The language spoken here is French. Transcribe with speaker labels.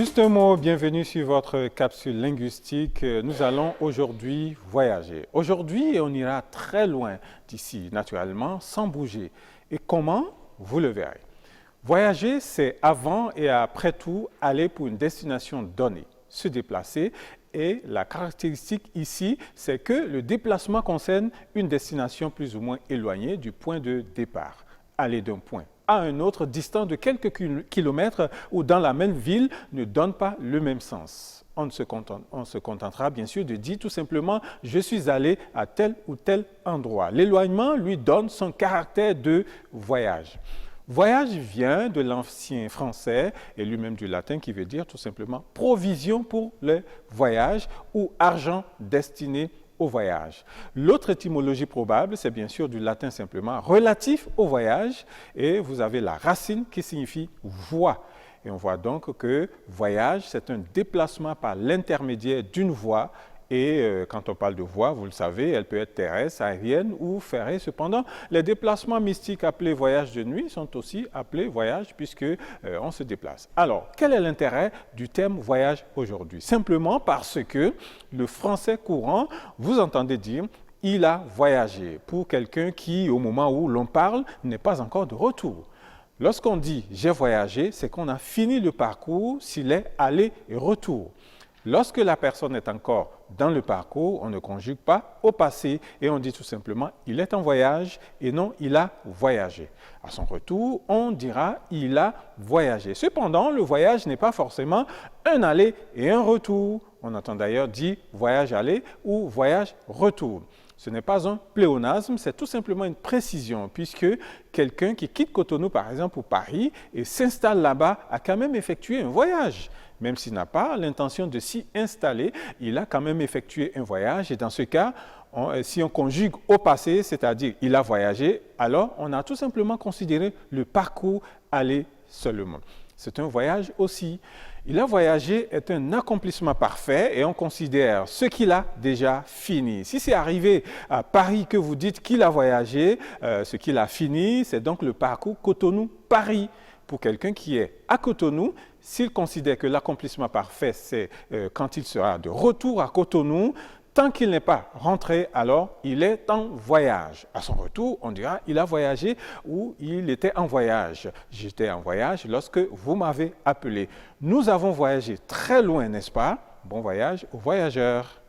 Speaker 1: Juste un mot, bienvenue sur votre capsule linguistique. Nous allons aujourd'hui voyager. Aujourd'hui, on ira très loin d'ici, naturellement, sans bouger. Et comment? Vous le verrez. Voyager, c'est avant et après tout aller pour une destination donnée, se déplacer. Et la caractéristique ici, c'est que le déplacement concerne une destination plus ou moins éloignée du point de départ. Aller d'un point à un autre distant de quelques kilomètres ou dans la même ville ne donne pas le même sens. On se contentera bien sûr de dire tout simplement « je suis allé à tel ou tel endroit ». L'éloignement lui donne son caractère de voyage. Voyage vient de l'ancien français et lui-même du latin qui veut dire tout simplement « provision pour le voyage » ou « argent destiné au voyage ». L'autre étymologie probable, c'est bien sûr du latin simplement relatif au voyage et vous avez la racine qui signifie voie. Et on voit donc que voyage, c'est un déplacement par l'intermédiaire d'une voie. Et quand on parle de voie, vous le savez, elle peut être terrestre, aérienne ou ferrée. Cependant, les déplacements mystiques appelés voyages de nuit sont aussi appelés voyages puisque on se déplace. Alors, quel est l'intérêt du terme voyage aujourd'hui? Simplement parce que le français courant, vous entendez dire « il a voyagé » pour quelqu'un qui, au moment où l'on parle, n'est pas encore de retour. Lorsqu'on dit « j'ai voyagé », c'est qu'on a fini le parcours s'il est aller et retour. Lorsque la personne est encore dans le parcours, on ne conjugue pas au passé et on dit tout simplement « il est en voyage » et non « il a voyagé ». À son retour, on dira « il a voyagé ». Cependant, le voyage n'est pas forcément un aller et un retour. On entend d'ailleurs dire « voyage aller » ou « voyage retour ». Ce n'est pas un pléonasme, c'est tout simplement une précision, puisque quelqu'un qui quitte Cotonou, par exemple, ou Paris, et s'installe là-bas, a quand même effectué un voyage. Même s'il n'a pas l'intention de s'y installer, il a quand même effectué un voyage. Et dans ce cas, si on conjugue au passé, c'est-à-dire il a voyagé, alors on a tout simplement considéré le parcours aller seulement. C'est un voyage aussi. Il a voyagé est un accomplissement parfait et on considère ce qu'il a déjà fini. Si c'est arrivé à Paris que vous dites qu'il a voyagé, ce qu'il a fini, c'est donc le parcours Cotonou-Paris. Pour quelqu'un qui est à Cotonou, s'il considère que l'accomplissement parfait, c'est quand il sera de retour à Cotonou, tant qu'il n'est pas rentré, alors il est en voyage. À son retour, on dira il a voyagé ou il était en voyage. J'étais en voyage lorsque vous m'avez appelé. Nous avons voyagé très loin, n'est-ce pas? Bon voyage aux voyageurs.